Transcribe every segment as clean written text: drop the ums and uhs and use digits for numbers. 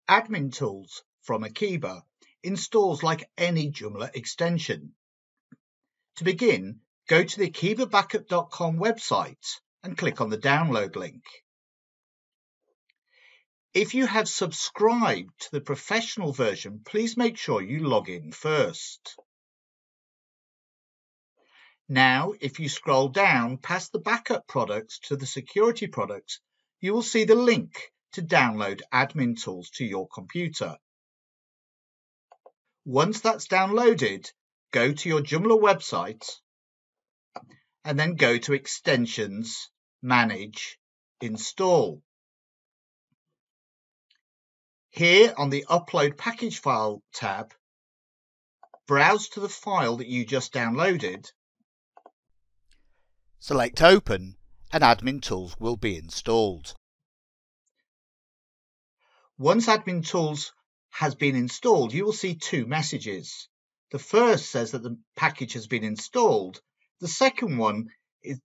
Admin Tools from Akiba installs like any Joomla extension. To begin, go to the akibabackup.com website and click on the download link. If you have subscribed to the professional version, please make sure you log in first. Now, if you scroll down past the backup products to the security products, you will see the link to download Admin Tools to your computer. Once that's downloaded, go to your Joomla website and then go to Extensions, Manage, Install. Here on the Upload Package File tab, browse to the file that you just downloaded. Select Open and Admin Tools will be installed. Once Admin Tools has been installed, you will see two messages. The first says that the package has been installed. The second one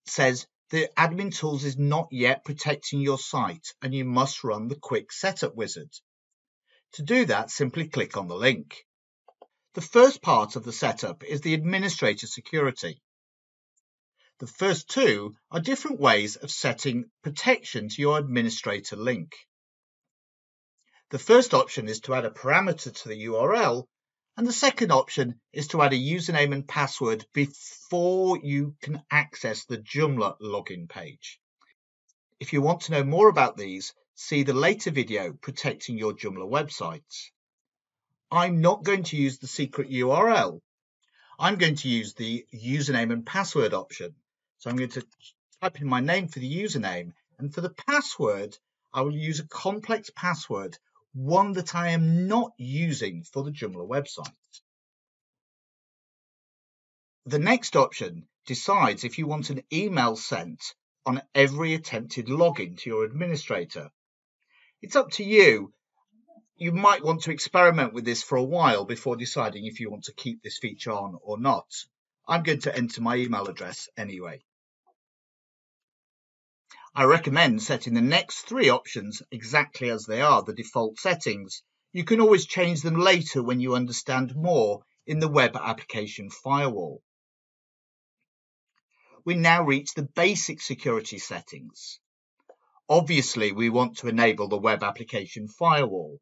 says the Admin Tools is not yet protecting your site and you must run the quick setup wizard. To do that, simply click on the link. The first part of the setup is the administrator security. The first two are different ways of setting protection to your administrator link. The first option is to add a parameter to the URL, and the second option is to add a username and password before you can access the Joomla login page. If you want to know more about these, see the later video protecting your Joomla websites. I'm not going to use the secret URL. I'm going to use the username and password option. So I'm going to type in my name for the username, and for the password, I will use a complex password, one that I am not using for the Joomla website. The next option decides if you want an email sent on every attempted login to your administrator. It's up to you. You might want to experiment with this for a while before deciding if you want to keep this feature on or not. I'm going to enter my email address anyway. I recommend setting the next three options exactly as they are, the default settings. You can always change them later when you understand more in the web application firewall. We now reach the basic security settings. Obviously, we want to enable the web application firewall.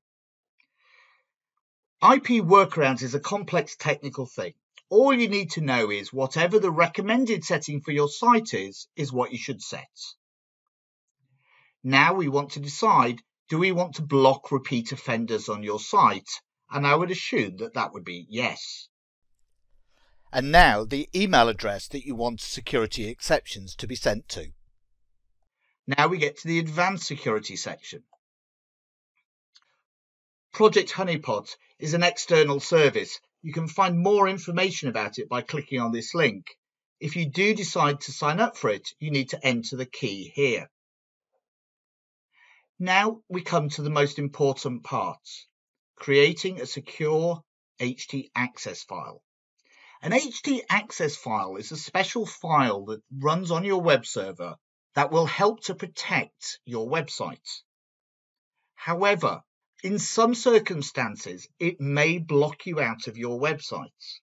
IP workarounds is a complex technical thing. All you need to know is whatever the recommended setting for your site is what you should set. Now we want to decide, do we want to block repeat offenders on your site? And I would assume that that would be yes. And now the email address that you want security exceptions to be sent to. Now we get to the advanced security section. Project Honeypot is an external service. You can find more information about it by clicking on this link. If you do decide to sign up for it, you need to enter the key here. Now we come to the most important part, creating a secure htaccess file. An htaccess file is a special file that runs on your web server that will help to protect your website. However, in some circumstances, it may block you out of your websites.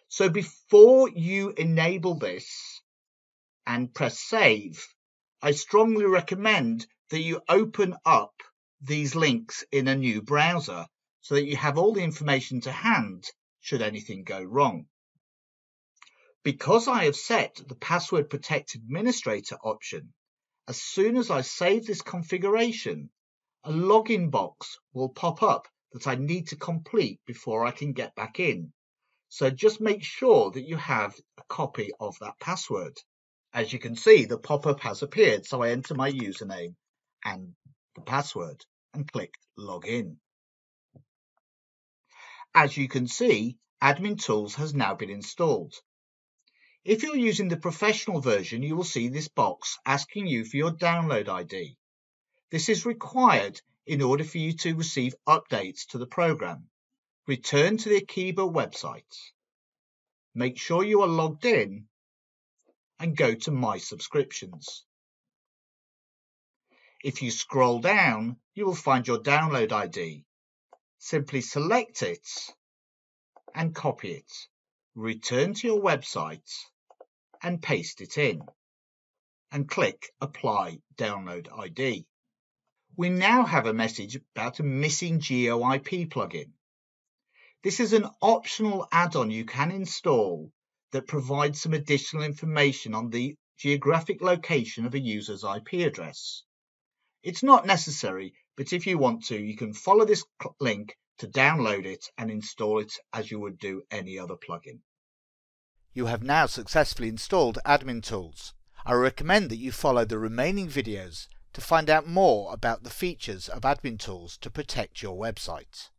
So before you enable this and press save, I strongly recommend that you open up these links in a new browser so that you have all the information to hand should anything go wrong. Because I have set the password protect administrator option, as soon as I save this configuration, a login box will pop up that I need to complete before I can get back in. So just make sure that you have a copy of that password. As you can see, the pop-up has appeared, so I enter my username and the password and click login. As you can see, Admin Tools has now been installed. If you're using the professional version, you will see this box asking you for your download ID. This is required in order for you to receive updates to the program. Return to the Akiba website. Make sure you are logged in and go to My Subscriptions. If you scroll down, you will find your download ID. simply select it and copy it. Return to your website and paste it in and click Apply Download ID. We now have a message about a missing GeoIP plugin. This is an optional add-on you can install that provides some additional information on the geographic location of a user's IP address. It's not necessary, but if you want to, you can follow this link to download it and install it as you would do any other plugin. You have now successfully installed Admin Tools. I recommend that you follow the remaining videos to find out more about the features of Admin Tools to protect your website.